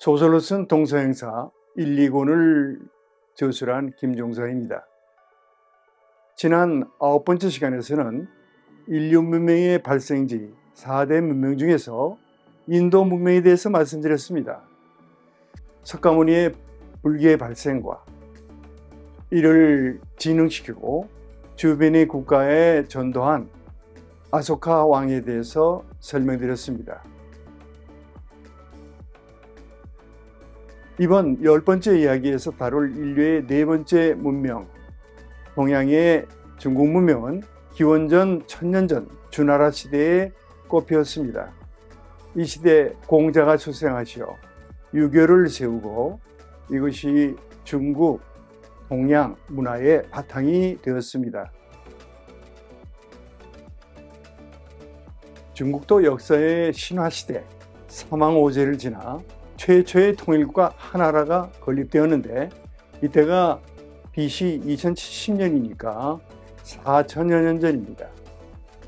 소설로 쓴 동서행사 1, 2권을 저술한 김종서입니다. 지난 9번째 시간에서는 인류 문명의 발생지 4대 문명 중에서 인도 문명에 대해서 말씀드렸습니다. 석가모니의 불교의 발생과 이를 진흥시키고 주변의 국가에 전도한 아소카 왕에 대해서 설명드렸습니다. 이번 10번째 이야기에서 다룰 인류의 4번째 문명, 동양의 중국 문명은 기원전 1000년 전 주나라 시대에 꽃피었습니다. 이 시대 공자가 출생하시어 유교를 세우고 이것이 중국, 동양 문화의 바탕이 되었습니다. 중국도 역사의 신화시대 사망오제를 지나 최초의 통일국가 하나라가 건립되었는데 이때가 BC 2070년이니까 4000여 년 전입니다.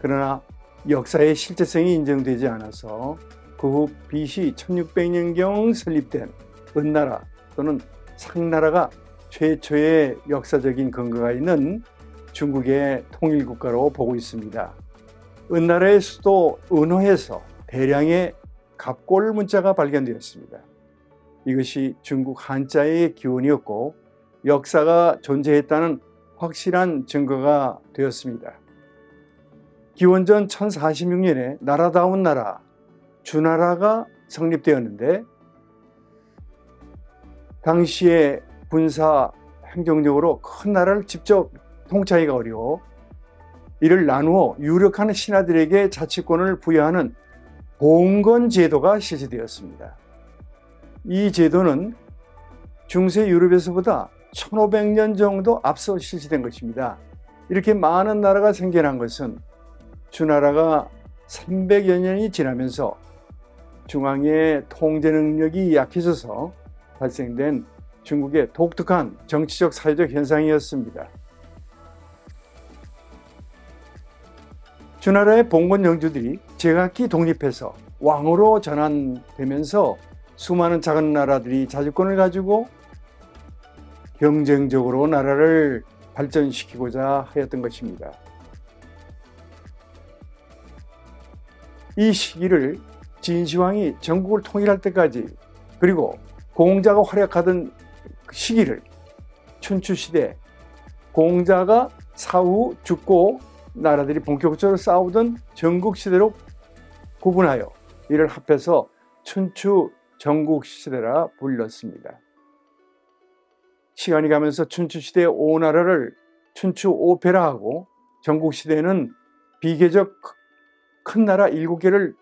그러나 역사의 실제성이 인정되지 않아서 그 후 BC 1600년경 설립된 은나라 또는 상나라가 최초의 역사적인 근거가 있는 중국의 통일국가로 보고 있습니다. 은나라의 수도 은호에서 대량의 갑골 문자가 발견되었습니다. 이것이 중국 한자의 기원이었고 역사가 존재했다는 확실한 증거가 되었습니다. 기원전 1046년에 나라다운 나라 주나라가 성립되었는데 당시에 군사 행정력으로 큰 나라를 직접 통치하기가 어려워 이를 나누어 유력한 신하들에게 자치권을 부여하는 봉건 제도가 실시되었습니다. 이 제도는 중세 유럽에서보다 1500년 정도 앞서 실시된 것입니다. 이렇게 많은 나라가 생겨난 것은 주나라가 300여 년이 지나면서 중앙의 통제 능력이 약해져서 발생된 중국의 독특한 정치적 사회적 현상이었습니다. 주나라의 봉건 영주들이 제각기 독립해서 왕으로 전환되면서 수많은 작은 나라들이 자주권을 가지고 경쟁적으로 나라를 발전시키고자 하였던 것입니다. 이 시기를 진시황이 전국을 통일할 때까지 그리고 공자가 활약하던 시기를 춘추시대 공자가 사후 죽고 나라들이 본격적으로 싸우던 전국시대로 구분하여 이를 합해서 춘추 전국시대라 불렀습니다. 시간이 가면서 춘추시대의 5나라를 춘추5패라 하고 전국시대에는 비교적 큰 나라 7개를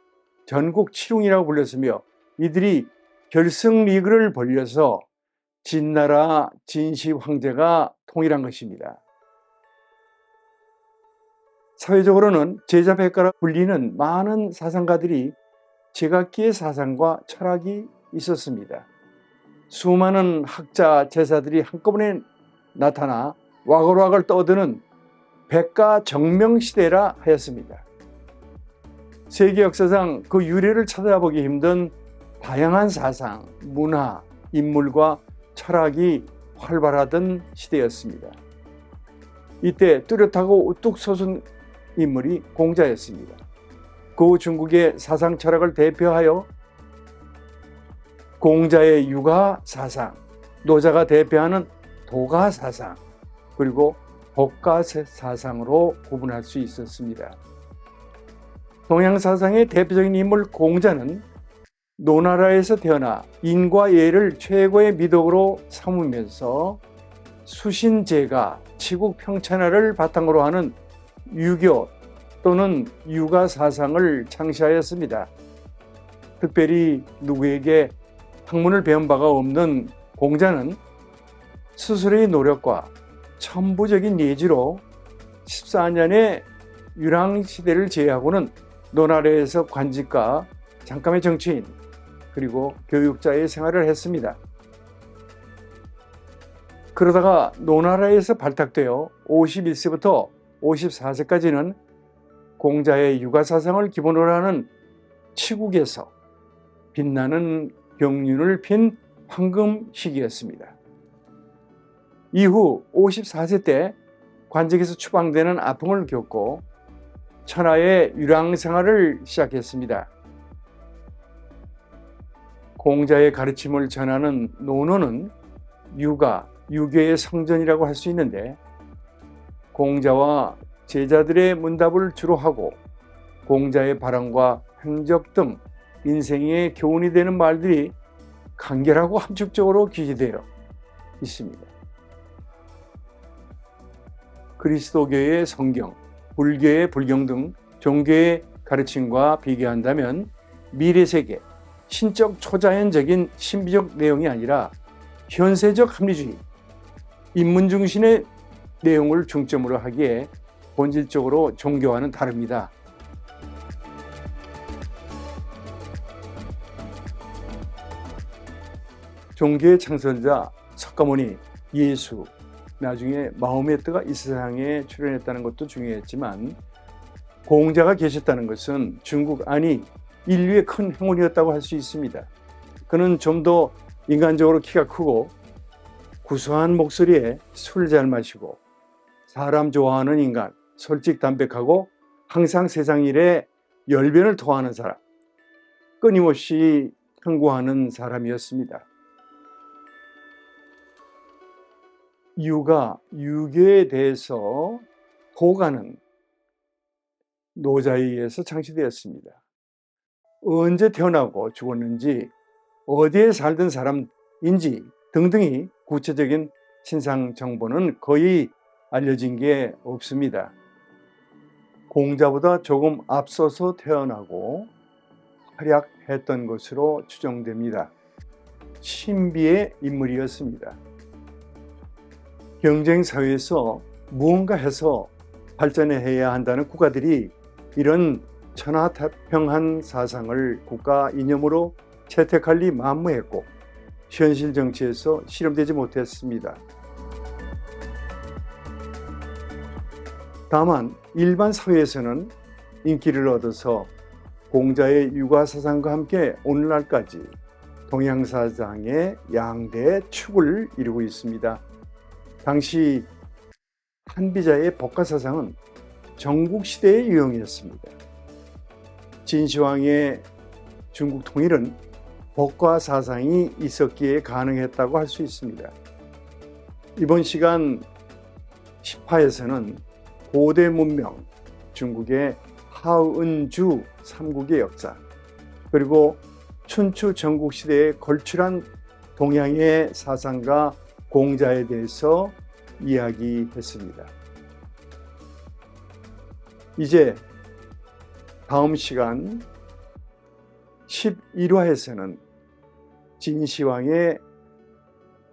전국 7웅이라고 불렸으며 이들이 결승 리그를 벌려서 진나라 진시 황제가 통일한 것입니다. 사회적으로는 제자백가라 불리는 많은 사상가들이 제각기의 사상과 철학이 있었습니다. 수많은 학자, 제사들이 한꺼번에 나타나 와글와글 떠드는 백가 정명시대라 하였습니다. 세계 역사상 그 유래를 찾아보기 힘든 다양한 사상, 문화, 인물과 철학이 활발하던 시대였습니다. 이때 뚜렷하고 우뚝 솟은 인물이 공자였습니다. 그 중국의 사상 철학을 대표하여 공자의 유가 사상, 노자가 대표하는 도가 사상, 그리고 법가 사상으로 구분할 수 있었습니다. 동양 사상의 대표적인 인물 공자는 노나라에서 태어나 인과 예를 최고의 미덕으로 삼으면서 수신제가, 치국평천하를 바탕으로 하는 유교 또는 유가 사상을 창시하였습니다. 특별히 누구에게 학문을 배운 바가 없는 공자는 스스로의 노력과 천부적인 예지로 14년의 유랑시대를 제외하고는 노나라에서 관직과 잠깐의 정치인 그리고 교육자의 생활을 했습니다. 그러다가 노나라에서 발탁되어 51세부터 54세까지는 공자의 육아사상을 기본으로 하는 치국에서 빛나는 경륜을 핀 황금 시기였습니다. 이후 54세 때 관직에서 추방되는 아픔을 겪고 천하의 유랑 생활을 시작했습니다. 공자의 가르침을 전하는 논어는 유가, 유교의 성전이라고 할 수 있는데 공자와 제자들의 문답을 주로 하고 공자의 발언과 행적 등 인생의 교훈이 되는 말들이 간결하고 함축적으로 기재되어 있습니다. 그리스도교의 성경, 불교의 불경 등 종교의 가르침과 비교한다면 미래세계, 신적 초자연적인 신비적 내용이 아니라 현세적 합리주의, 인문중심의 내용을 중점으로 하기에 본질적으로 종교와는 다릅니다. 종교의 창설자 석가모니, 예수, 나중에 마호메트가 이 세상에 출현했다는 것도 중요했지만 공자가 계셨다는 것은 중국 아니 인류의 큰 행운이었다고 할 수 있습니다. 그는 좀 더 인간적으로 키가 크고 구수한 목소리에 술 잘 마시고 사람 좋아하는 인간, 솔직담백하고 항상 세상 일에 열변을 토하는 사람, 끊임없이 탐구하는 사람이었습니다. 유가 유교에 대해서 도가는 노자에 의해서 창시되었습니다. 언제 태어나고 죽었는지, 어디에 살던 사람인지 등등이 구체적인 신상 정보는 거의 알려진 게 없습니다. 공자보다 조금 앞서서 태어나고 활약했던 것으로 추정됩니다. 신비의 인물이었습니다. 경쟁 사회에서 무언가 해서 발전해야 한다는 국가들이 이런 천하태평한 사상을 국가 이념으로 채택할 리 만무했고 현실 정치에서 실현되지 못했습니다. 다만 일반 사회에서는 인기를 얻어서 공자의 유가 사상과 함께 오늘날까지 동양 사상의 양대 축을 이루고 있습니다. 당시 한비자의 법가 사상은 전국 시대의 유형이었습니다. 진시황의 중국 통일은 법과 사상이 있었기에 가능했다고 할 수 있습니다. 이번 시간 10화에서는 고대 문명, 중국의 하은주 삼국의 역사, 그리고 춘추 전국시대에 걸출한 동양의 사상과 공자에 대해서 이야기했습니다. 이제 다음 시간 11화에서는 진시황의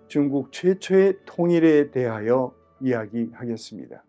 중국 최초의 통일에 대하여 이야기하겠습니다.